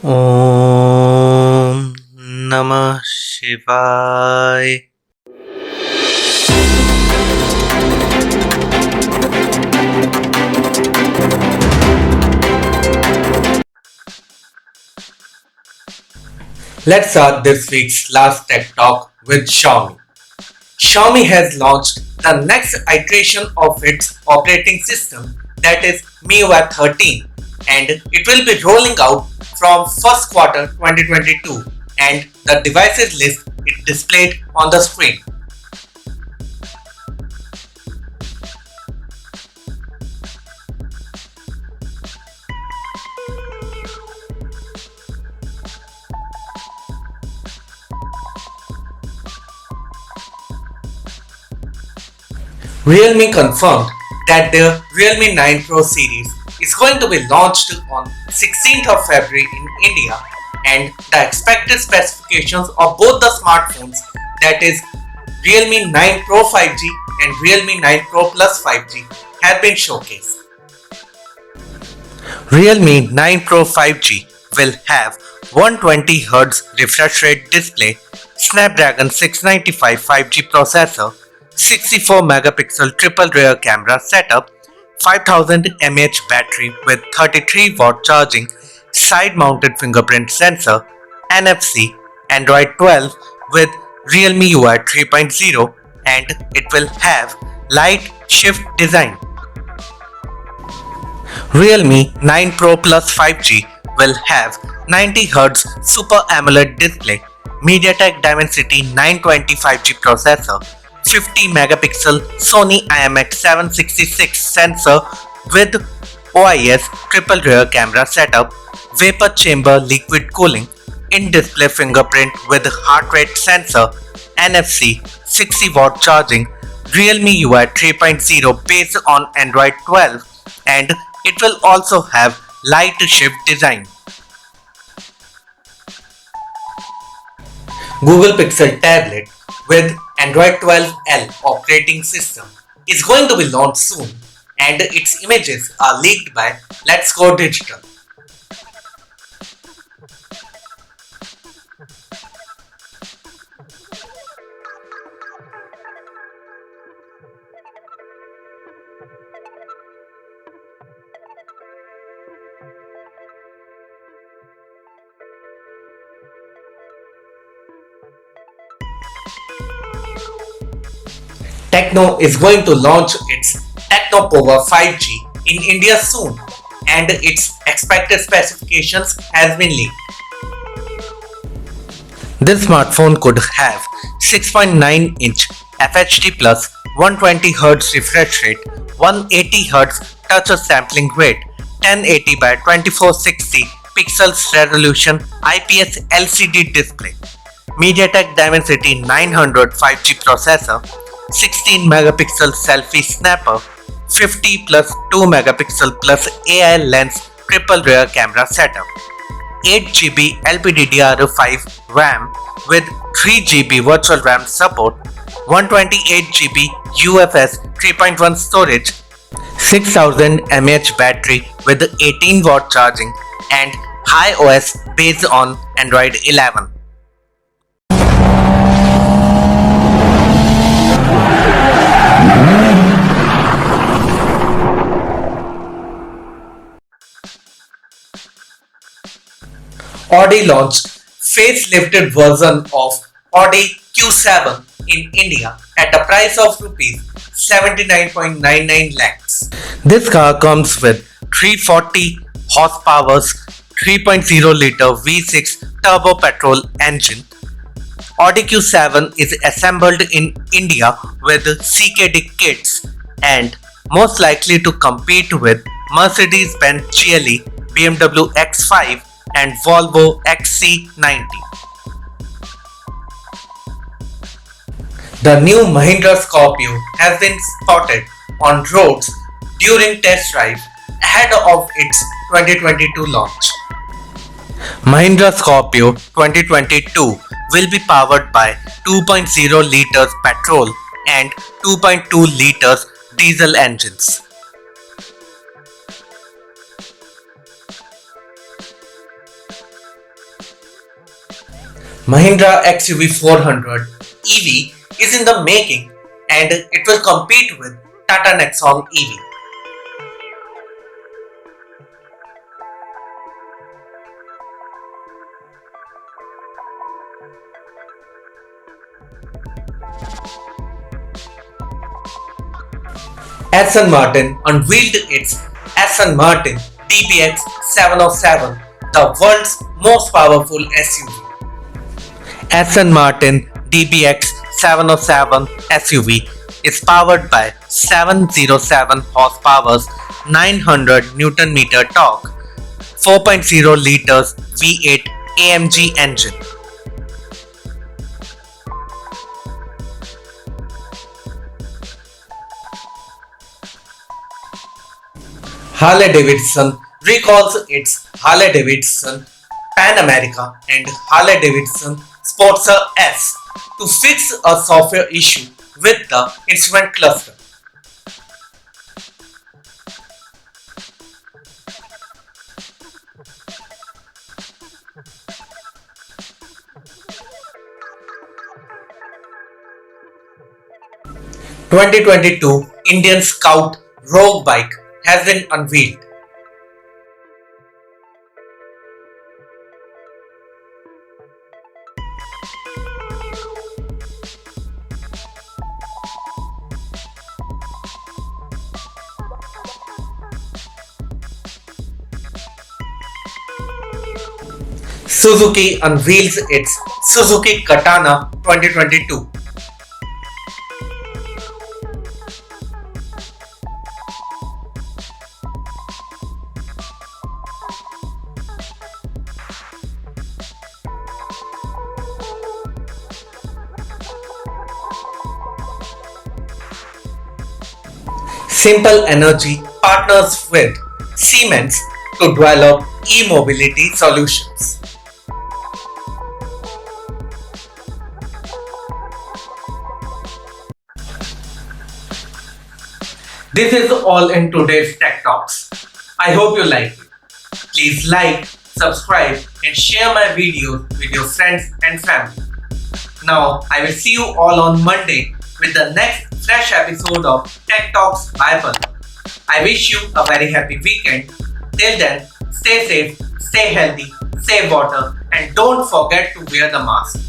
Om Namah Shivaya. Let's start this week's last tech talk with Xiaomi. Xiaomi has launched the next iteration of its operating system, that is MIUI 13, and it will be rolling out from first quarter 2022, and the devices list is displayed on the screen. Realme confirmed that their Realme 9 Pro series is going to be launched on 16th of February in India, and the expected specifications of both the smartphones, that is Realme 9 Pro 5G and Realme 9 Pro Plus 5G, have been showcased. Realme 9 Pro 5G will have 120Hz refresh rate display, Snapdragon 695 5G processor, 64 megapixel triple rear camera setup, 5000 mAh battery with 33-watt charging, side-mounted fingerprint sensor, NFC, Android 12 with Realme UI 3.0, and it will have light shift design. Realme 9 Pro Plus 5G will have 90Hz Super AMOLED display, MediaTek Dimensity 920 5G processor, 50 megapixel Sony IMX766 sensor with OIS triple rear camera setup, vapor chamber liquid cooling, in-display fingerprint with heart rate sensor, NFC, 60-watt charging, Realme UI 3.0 based on Android 12, and it will also have light shift design. Google Pixel tablet with Android 12L operating system is going to be launched soon, and its images are leaked by Let's Go Digital. Tecno is going to launch its Tecno Pova 5G in India soon, and its expected specifications has been leaked. This smartphone could have 6.9-inch FHD plus 120Hz refresh rate, 180Hz touch sampling rate, 1080 by 2460 pixels resolution IPS LCD display, MediaTek Dimensity 900 5G processor, 16 megapixel selfie snapper, 50 plus 2 megapixel plus AI lens triple rear camera setup, 8GB LPDDR5 RAM with 3GB virtual RAM support, 128GB UFS 3.1 storage, 6000 mAh battery with 18-watt charging, and high OS based on Android 11. Audi launched facelifted version of Audi Q7 in India at a price of Rs 79.99 lakhs. This car comes with 340 horsepower's 3.0-liter V6 turbo petrol engine. Audi Q7 is assembled in India with CKD kits and most likely to compete with Mercedes-Benz GLE, BMW X5 and Volvo XC90. The new Mahindra Scorpio has been spotted on roads during test drive ahead of its 2022 launch. Mahindra Scorpio 2022 will be powered by 2.0 liters petrol and 2.2 liters diesel engines. Mahindra XUV 400 EV is in the making and it will compete with Tata Nexon EV. Aston Martin unveiled its Aston Martin DBX 707, the world's most powerful SUV. Aston Martin DBX 707 SUV is powered by 707 horsepower, 900 Newton meter torque, 4.0 liters V8 AMG engine. Harley-Davidson recalls its Harley-Davidson Pan America and Harley-Davidson Sportster S to fix a software issue with the instrument cluster. "2022 Indian Scout Rogue Bike has been unveiled. Suzuki unveils its Suzuki Katana 2022. Simple Energy partners with Siemens to develop e-mobility solutions. This is all in today's Tech Talks. I hope you like it. Please like, subscribe and share my videos with your friends and family. Now I will see you all on Monday with the next fresh episode of Tech Talks by PALLAV. I wish you a very happy weekend. Till then, stay safe, stay healthy, save water and don't forget to wear the mask.